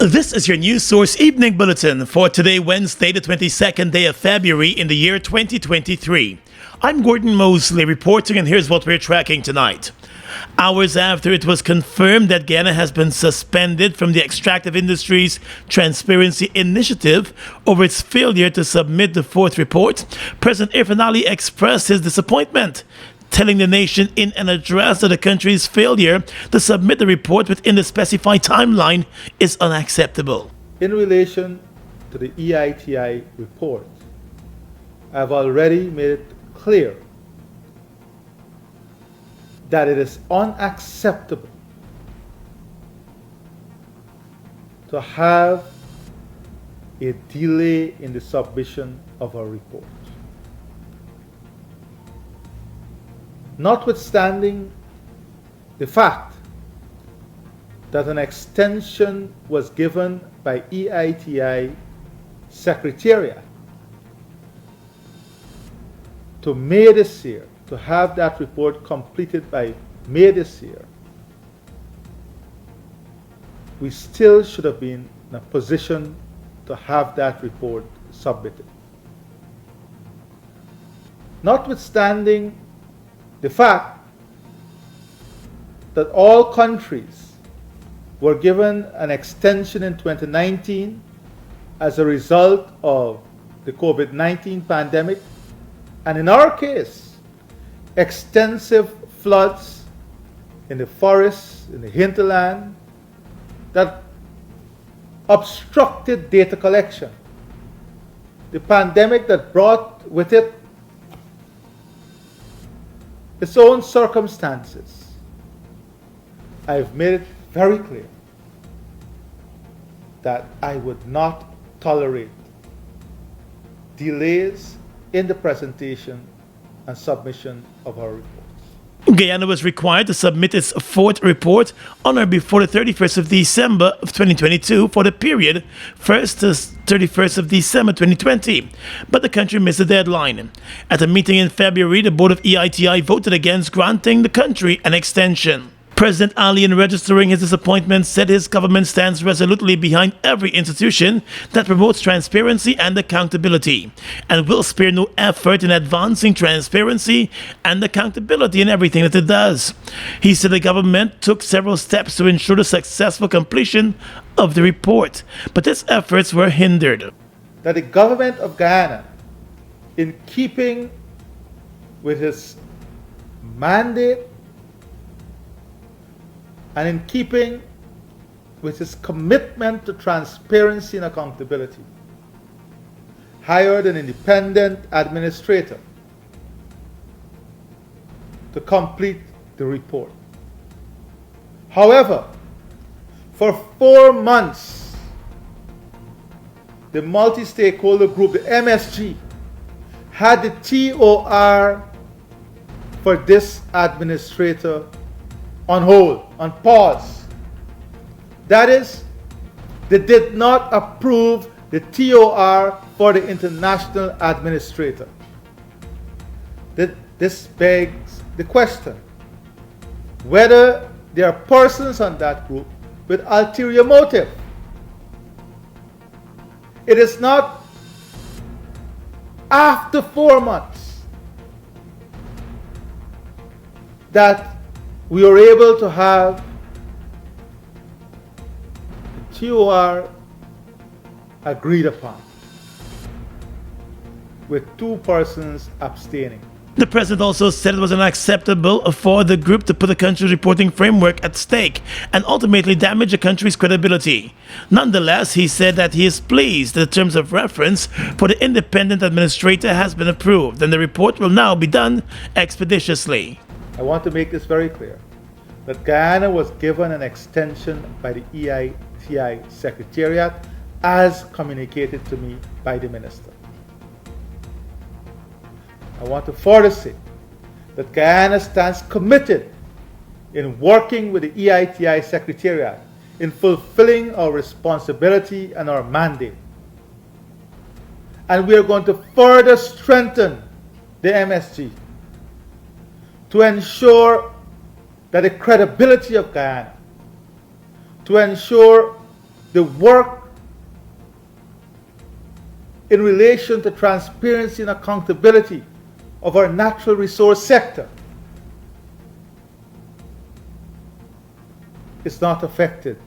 This is your news source evening bulletin for today, Wednesday, the 22nd day of February in the year 2023. I'm Gordon Mosley reporting, and here's what we're tracking tonight. Hours after it was confirmed that Guyana has been suspended from the extractive industry's Transparency Initiative over its failure to submit the fourth report, President Freddie expressed his disappointment, telling the nation in an address that the country's failure to submit the report within the specified timeline is unacceptable. In relation to the EITI report, I've already made it clear that it is unacceptable to have a delay in the submission of a report. Notwithstanding the fact that an extension was given by EITI Secretariat to May this year, to have that report completed by May this year, we still should have been in a position to have that report submitted. Notwithstanding the fact that all countries were given an extension in 2019 as a result of the COVID-19 pandemic, and in our case, extensive floods in the forests, in the hinterland, that obstructed data collection. The pandemic that brought with it its own circumstances. I've made it very clear that I would not tolerate delays in the presentation and submission of our reports. Guyana was required to submit its fourth report on or before the 31st of December of 2022 for the period 1st to 31st of December 2020, but the country missed the deadline. At a meeting in February, the board of EITI voted against granting the country an extension. President Ali, in registering his disappointment, said his government stands resolutely behind every institution that promotes transparency and accountability, and will spare no effort in advancing transparency and accountability in everything that it does. He said the government took several steps to ensure the successful completion of the report, but its efforts were hindered. That the government of Guyana, in keeping with its mandate and in keeping with its commitment to transparency and accountability, hired an independent administrator to complete the report. However, for 4 months, the multi-stakeholder group, the MSG, had the TOR for this administrator on hold, on pause. That is, they did not approve the TOR for the international administrator. This begs the question whether there are persons on that group with ulterior motive. It is not after 4 months that we are able to have the TOR agreed upon, with 2 persons abstaining. The president also said it was unacceptable for the group to put the country's reporting framework at stake and ultimately damage the country's credibility. Nonetheless, he said that he is pleased that the terms of reference for the independent administrator has been approved and the report will now be done expeditiously. I want to make this very clear, that Guyana was given an extension by the EITI Secretariat as communicated to me by the Minister. I want to further say that Guyana stands committed in working with the EITI Secretariat in fulfilling our responsibility and our mandate. And we are going to further strengthen the MSG to ensure that the credibility of Guyana, to ensure the work in relation to transparency and accountability of our natural resource sector is not affected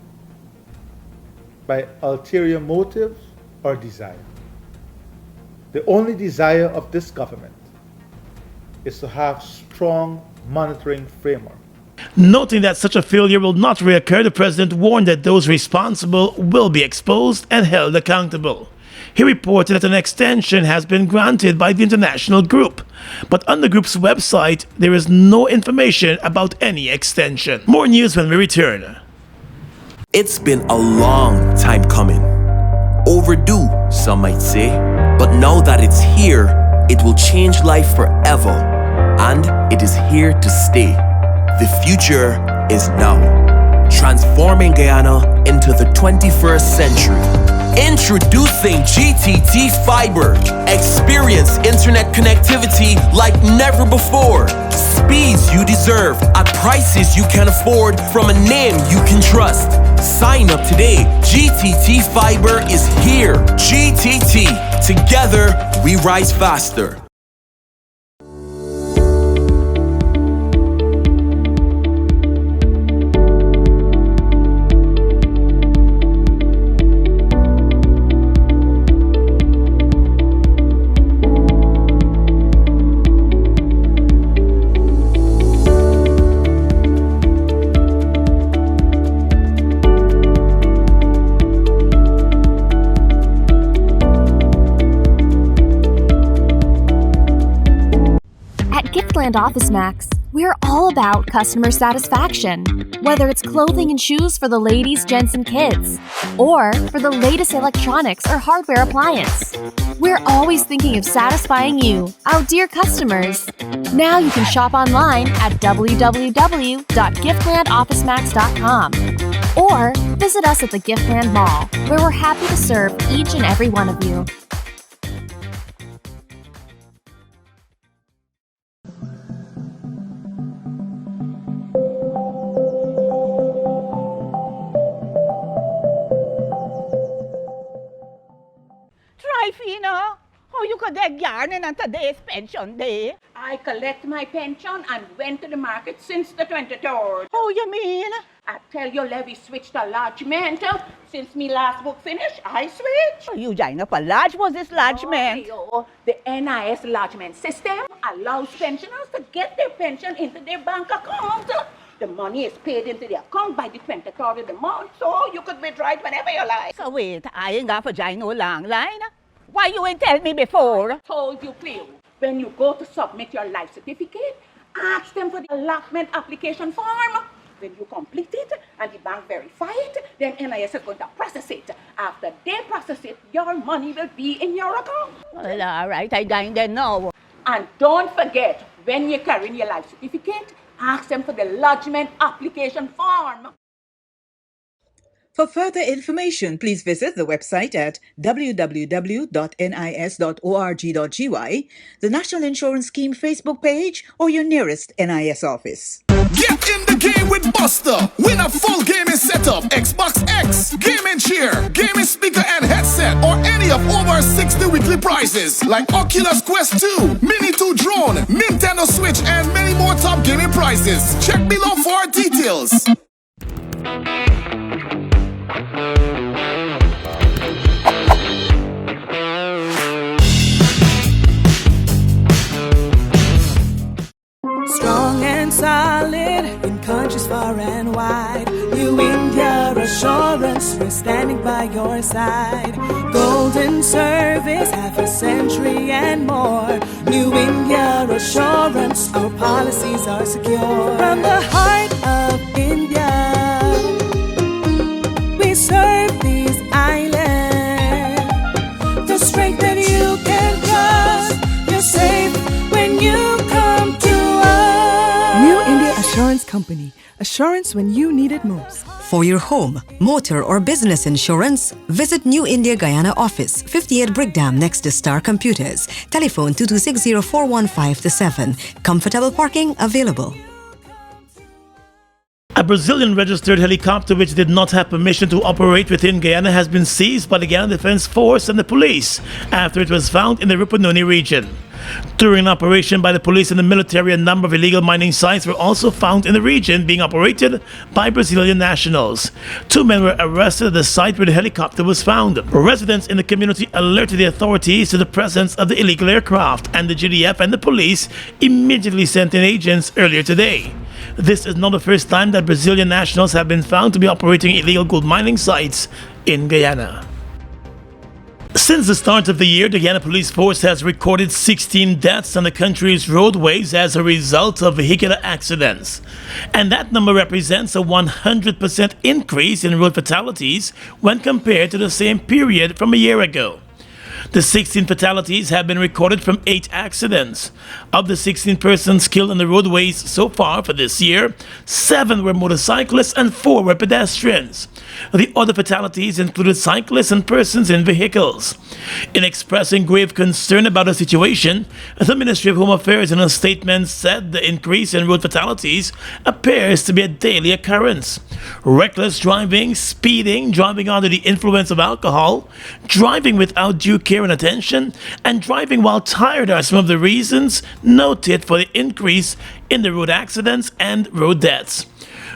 by ulterior motives or desire. The only desire of this government is to have strong monitoring framework. Noting that such a failure will not reoccur, the president warned that those responsible will be exposed and held accountable. He reported that an extension has been granted by the international group, but on the group's website there is no information about any extension. More news when we return. It's been a long time coming. Overdue, some might say, but now that it's here, it will change life forever, and it is here to stay. The future is now, transforming Guyana into the 21st century. Introducing GTT Fiber. Experience internet connectivity like never before. Speeds you deserve at prices you can afford from a name you can trust. Sign up today. GTT Fiber is here. GTT. Together, we rise faster. Office Max, we're all about customer satisfaction. Whether it's clothing and shoes for the ladies, gents, and kids, or for the latest electronics or hardware appliance, we're always thinking of satisfying you, our dear customers. Now you can shop online at www.giftlandofficemax.com or visit us at the Giftland Mall, where we're happy to serve each and every one of you. Fina, how you could get yarning on today's pension day? I collect my pension and went to the market since the 23rd. How you mean? I tell you, Levy switched to lodgement. Since me last book finished, I switched. You joined up a lodge, was this lodgement? The NIS lodgement system allows pensioners to get their pension into their bank account. The money is paid into the account by the 23rd of the month, so you could withdraw it whenever you like. So wait, I ain't got to join no long line. Why you ain't tell me before? I told you, Cleo. When you go to submit your life certificate, ask them for the allotment application form. When you complete it and the bank verify it, then NIS is going to process it. After they process it, your money will be in your account. Well, all right, I dine there now. And don't forget, when you're carrying your life certificate, ask them for the lodgement application form. For further information, please visit the website at www.nis.org.gy, the National Insurance Scheme Facebook page, or your nearest NIS office. Get in the game with Buster. Win a full gaming setup, Xbox X, gaming chair, gaming speaker and headset, or any of over 60 weekly prizes like Oculus Quest 2, Mini 2 drone, Nintendo Switch, and many more top gaming prizes. Check below for details. Strong and solid in countries far and wide. New India Assurance, we're standing by your side. Golden service, half a century and more. New India Assurance, our policies are secure. From the heart of India, we serve these islands. The strength that you can trust, you're safe when you come to us. New India Assurance Company. Assurance when you need it most. For your home, motor or business insurance, visit New India-Guyana office, 58 Brickdam next to Star Computers. Telephone 2260-415-7. Comfortable parking available. A Brazilian registered helicopter which did not have permission to operate within Guyana has been seized by the Guyana Defense Force and the police after it was found in the Rupununi region. During an operation by the police and the military, a number of illegal mining sites were also found in the region being operated by Brazilian nationals. 2 men were arrested at the site where the helicopter was found. Residents in the community alerted the authorities to the presence of the illegal aircraft, and the GDF and the police immediately sent in agents earlier today. This is not the first time that Brazilian nationals have been found to be operating illegal gold mining sites in Guyana. Since the start of the year, the Guyana Police Force has recorded 16 deaths on the country's roadways as a result of vehicular accidents. And that number represents a 100% increase in road fatalities when compared to the same period from a year ago. The 16 fatalities have been recorded from 8 accidents. Of the 16 persons killed on the roadways so far for this year, 7 were motorcyclists and 4 were pedestrians. The other fatalities included cyclists and persons in vehicles. In expressing grave concern about the situation, the Ministry of Home Affairs in a statement said the increase in road fatalities appears to be a daily occurrence. Reckless driving, speeding, driving under the influence of alcohol, driving without due care and attention, and driving while tired are some of the reasons noted for the increase in the road accidents and road deaths.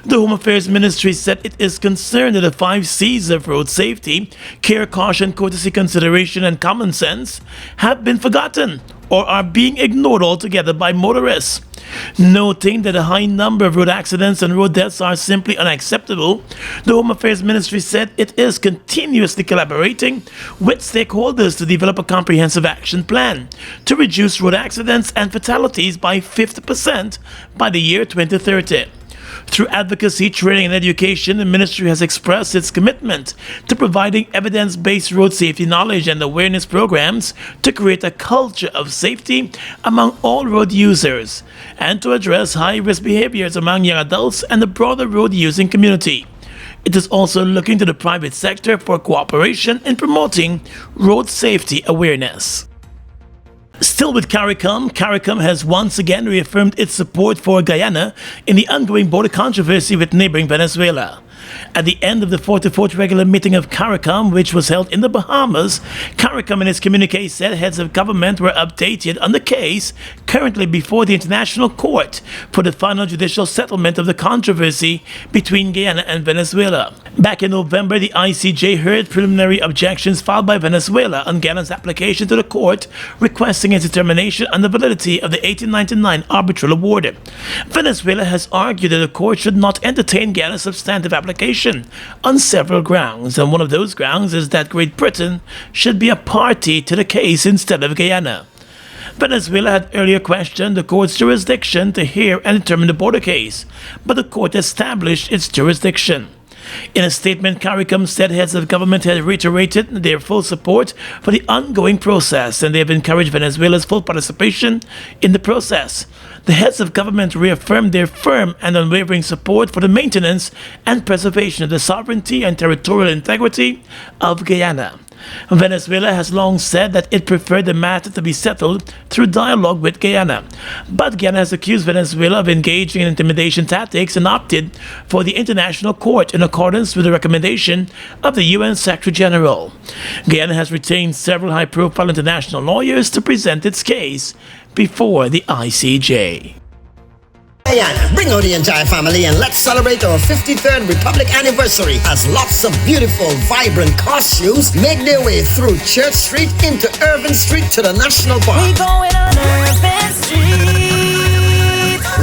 The Home Affairs Ministry said it is concerned that the 5 C's of road safety, care, caution, courtesy, consideration, and common sense have been forgotten or are being ignored altogether by motorists. Noting that a high number of road accidents and road deaths are simply unacceptable, the Home Affairs Ministry said it is continuously collaborating with stakeholders to develop a comprehensive action plan to reduce road accidents and fatalities by 50% by the year 2030. Through advocacy, training, and education, the ministry has expressed its commitment to providing evidence-based road safety knowledge and awareness programs to create a culture of safety among all road users and to address high-risk behaviors among young adults and the broader road-using community. It is also looking to the private sector for cooperation in promoting road safety awareness. Still with CARICOM has once again reaffirmed its support for Guyana in the ongoing border controversy with neighboring Venezuela. At the end of the 44th regular meeting of CARICOM, which was held in the Bahamas, CARICOM in its communique said heads of government were updated on the case currently before the International Court for the final judicial settlement of the controversy between Guyana and Venezuela. Back in November, the ICJ heard preliminary objections filed by Venezuela on Guyana's application to the court requesting its determination on the validity of the 1899 arbitral award. Venezuela has argued that the court should not entertain Guyana's substantive application on several grounds, and one of those grounds is that Great Britain should be a party to the case instead of Guyana. Venezuela had earlier questioned the court's jurisdiction to hear and determine the border case, but the court established its jurisdiction. In a statement, CARICOM said heads of government had reiterated their full support for the ongoing process, and they have encouraged Venezuela's full participation in the process. The heads of government reaffirmed their firm and unwavering support for the maintenance and preservation of the sovereignty and territorial integrity of Guyana. Venezuela has long said that it preferred the matter to be settled through dialogue with Guyana, but Guyana has accused Venezuela of engaging in intimidation tactics and opted for the International Court in accordance with the recommendation of the UN Secretary General. Guyana has retained several high-profile international lawyers to present its case before the ICJ. Guyana, bring out the entire family and let's celebrate our 53rd Republic anniversary as lots of beautiful, vibrant costumes make their way through Church Street into Irvin Street to the National Park. We going on Irvin Street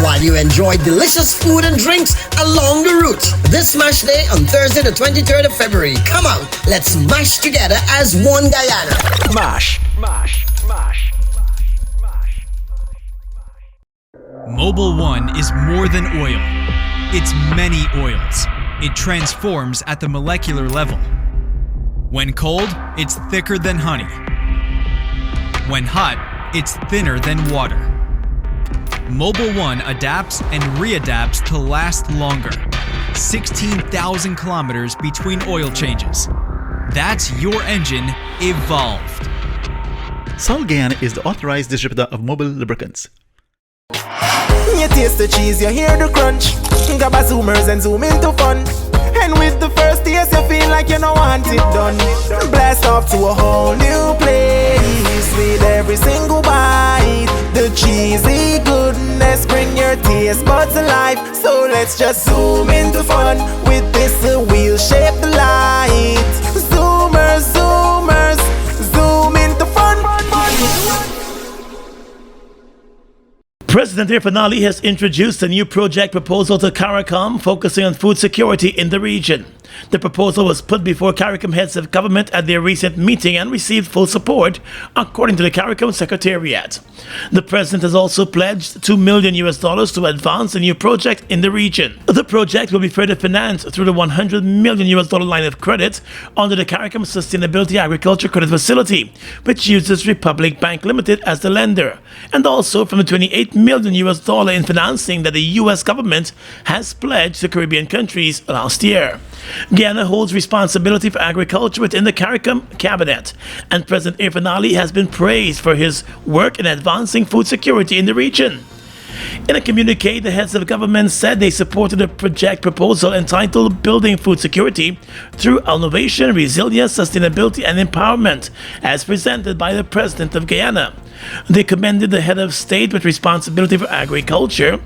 while you enjoy delicious food and drinks along the route. This Mash Day on Thursday the 23rd of February. Come out, let's mash together as one Guyana. Mash. Mobil 1 is more than oil. It's many oils. It transforms at the molecular level. When cold, it's thicker than honey. When hot, it's thinner than water. Mobil 1 adapts and readapts to last longer. 16,000 kilometers between oil changes. That's your engine evolved. Sol Guyana is the authorized distributor of Mobil lubricants. You taste the cheese, you hear the crunch. Grab a zoomers and zoom into fun. And with the first taste, you feel like you don't want it done. Blast off to a whole new place with every single bite. The cheesy goodness bring your taste buds alive. So let's just zoom into fun with this wheel-shaped light. Zoomers, zoomers, zoom into fun. President Irfan Ali has introduced a new project proposal to CARICOM focusing on food security in the region. The proposal was put before CARICOM heads of government at their recent meeting and received full support, according to the CARICOM Secretariat. The president has also pledged $2 million to advance a new project in the region. The project will be further financed through the $100 million line of credit under the CARICOM Sustainability Agriculture Credit Facility, which uses Republic Bank Limited as the lender, and also from the $28 million in financing that the U.S. government has pledged to Caribbean countries last year. Guyana holds responsibility for agriculture within the CARICOM cabinet, and President Irfan Ali has been praised for his work in advancing food security in the region. In a communique, the heads of government said they supported a project proposal entitled Building Food Security through Innovation, Resilience, Sustainability and Empowerment, as presented by the President of Guyana. They commended the head of state with responsibility for agriculture,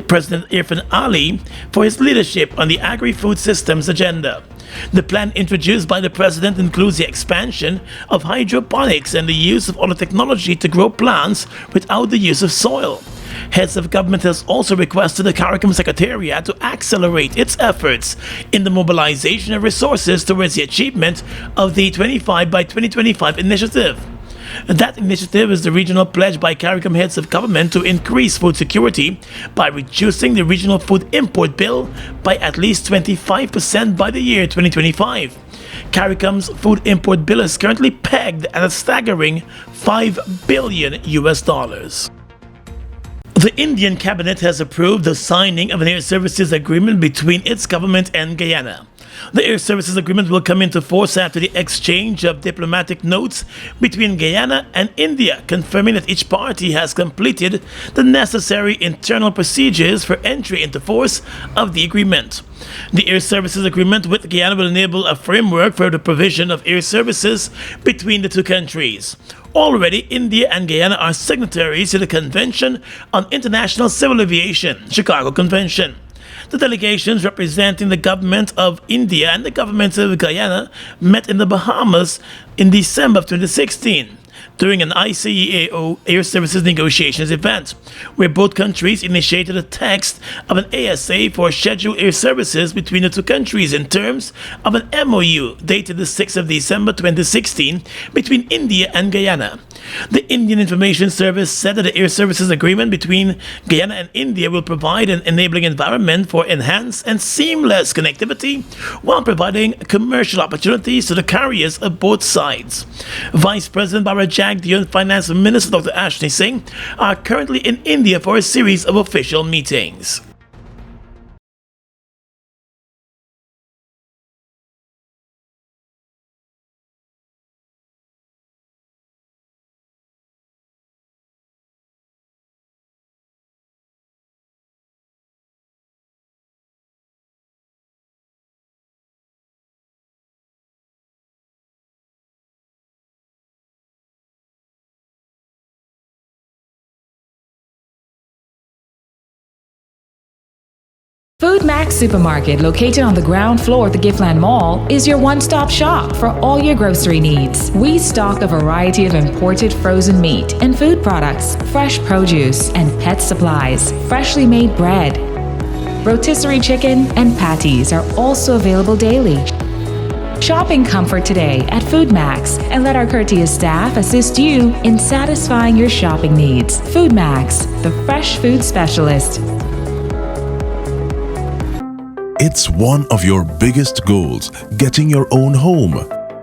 President Irfan Ali, for his leadership on the agri-food systems agenda. The plan introduced by the president includes the expansion of hydroponics and the use of other technology to grow plants without the use of soil. Heads of government has also requested the CARICOM Secretariat to accelerate its efforts in the mobilization of resources towards the achievement of the 25 by 2025 initiative. That initiative is the regional pledge by CARICOM heads of government to increase food security by reducing the regional food import bill by at least 25% by the year 2025. CARICOM's food import bill is currently pegged at a staggering $5 billion. The Indian cabinet has approved the signing of an air services agreement between its government and Guyana. The air services agreement will come into force after the exchange of diplomatic notes between Guyana and India, confirming that each party has completed the necessary internal procedures for entry into force of the agreement. The air services agreement with Guyana will enable a framework for the provision of air services between the two countries. Already, India and Guyana are signatories to the Convention on International Civil Aviation, Chicago Convention. The delegations representing the government of India and the government of Guyana met in the Bahamas in December of 2016 during an ICAO Air Services Negotiations event, where both countries initiated a text of an ASA for scheduled air services between the two countries in terms of an MOU dated the 6th of December 2016 between India and Guyana. The Indian Information Service said that the air services agreement between Guyana and India will provide an enabling environment for enhanced and seamless connectivity while providing commercial opportunities to the carriers of both sides. Vice President Barajag and Finance Minister Dr. Ashley Singh are currently in India for a series of official meetings. Food Max Supermarket, located on the ground floor of the Giftland Mall, is your one-stop shop for all your grocery needs. We stock a variety of imported frozen meat and food products, fresh produce, and pet supplies, freshly made bread. Rotisserie chicken and patties are also available daily. Shop in comfort today at Food Max and let our courteous staff assist you in satisfying your shopping needs. Food Max, the fresh food specialist. It's one of your biggest goals, getting your own home,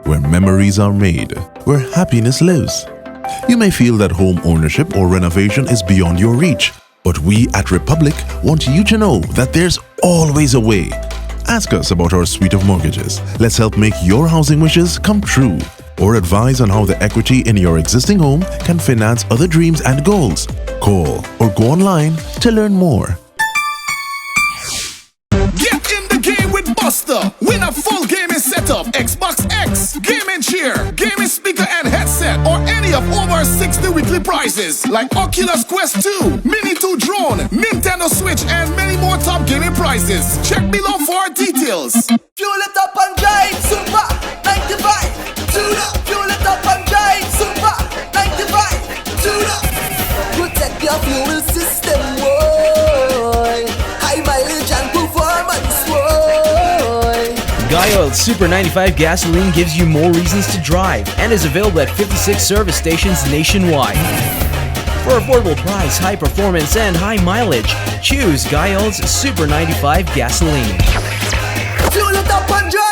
where memories are made, where happiness lives. You may feel that home ownership or renovation is beyond your reach, but we at Republic want you to know that there's always a way. Ask us about our suite of mortgages. Let's help make your housing wishes come true. or advise on how the equity in your existing home can finance other dreams and goals. Call or go online to learn more. Get in the game with Buster. Win a full gaming setup, Xbox X, gaming chair, gaming speaker and headset, or any of over 60 weekly prizes like Oculus Quest 2, Mini 2 drone, Nintendo Switch, and many more top gaming prizes. Check below for details. Fuel it up and drive, Super 95. Tune up. Fuel it up and drive, Super 95. Tune up. Protect your fuel system, boy. High mileage and performance, boy. Guy Oil's Super 95 gasoline gives you more reasons to drive and is available at 56 service stations nationwide. For affordable price, high performance, and high mileage, choose Guy Oil's Super 95 gasoline. Fuel it up and drive.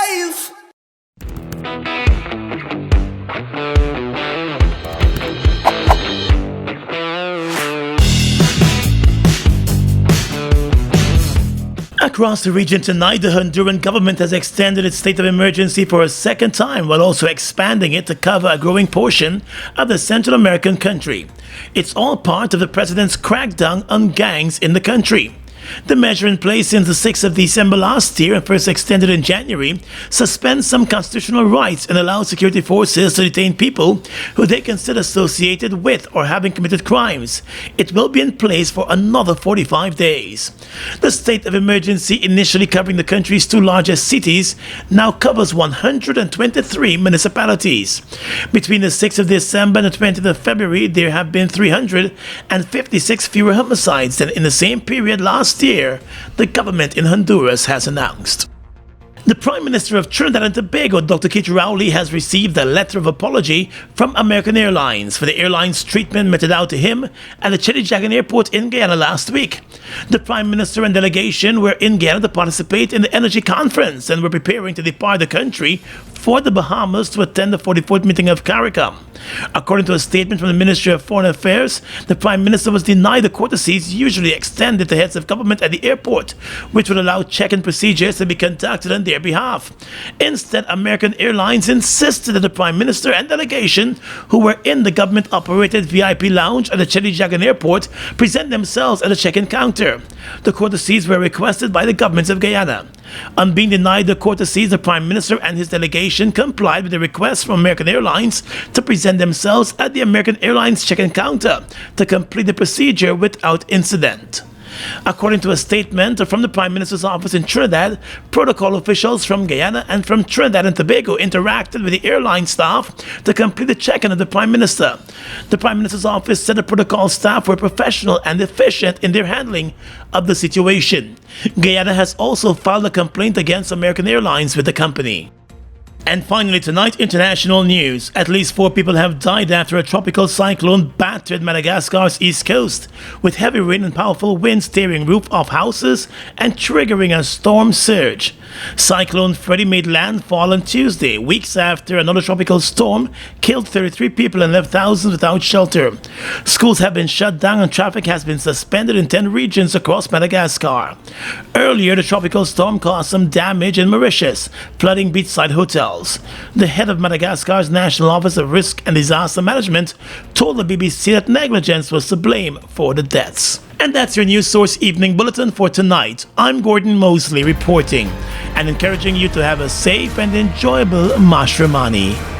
Across the region tonight, the Honduran government has extended its state of emergency for a second time while also expanding it to cover a growing portion of the Central American country. It's all part of the president's crackdown on gangs in the country. The measure in place since the 6th of December last year and first extended in January suspends some constitutional rights and allows security forces to detain people who they consider associated with or having committed crimes. It will be in place for another 45 days. The state of emergency, initially covering the country's two largest cities, now covers 123 municipalities. Between the 6th of December and the 20th of February, there have been 356 fewer homicides than in the same period last year, the government in Honduras has announced. The Prime Minister of Trinidad and Tobago, Dr. Keith Rowley, has received a letter of apology from American Airlines for the airline's treatment meted out to him at the India-Guyana airport in Guyana last week. The Prime Minister and delegation were in Guyana to participate in the Energy Conference and were preparing to depart the country for the Bahamas to attend the 44th meeting of CARICOM. According to a statement from the Ministry of Foreign Affairs, the Prime Minister was denied the courtesies usually extended to heads of government at the airport, which would allow check-in procedures to be conducted on their behalf. Instead, American Airlines insisted that the Prime Minister and delegation, who were in the government-operated VIP lounge at the India-Guyana airport, present themselves at the check-in counter. The courtesies were requested by the governments of Guyana. On being denied the courtesies, the Prime Minister and his delegation complied with the request from American Airlines to present themselves at the American Airlines check-in counter to complete the procedure without incident. According to a statement from the Prime Minister's office in Trinidad, protocol officials from Guyana and from Trinidad and Tobago interacted with the airline staff to complete the check-in of the Prime Minister. The Prime Minister's office said the protocol staff were professional and efficient in their handling of the situation. Guyana has also filed a complaint against American Airlines with the company. And finally tonight, international news. At least 4 people have died after a tropical cyclone battered Madagascar's east coast, with heavy rain and powerful winds tearing roof off houses and triggering a storm surge. Cyclone Freddie made landfall on Tuesday, weeks after another tropical storm killed 33 people and left thousands without shelter. Schools have been shut down and traffic has been suspended in 10 regions across Madagascar. Earlier, the tropical storm caused some damage in Mauritius, flooding beachside hotels. The head of Madagascar's National Office of Risk and Disaster Management told the BBC that negligence was to blame for the deaths. And that's your News Source Evening Bulletin for tonight. I'm Gordon Mosley reporting and encouraging you to have a safe and enjoyable Mashramani.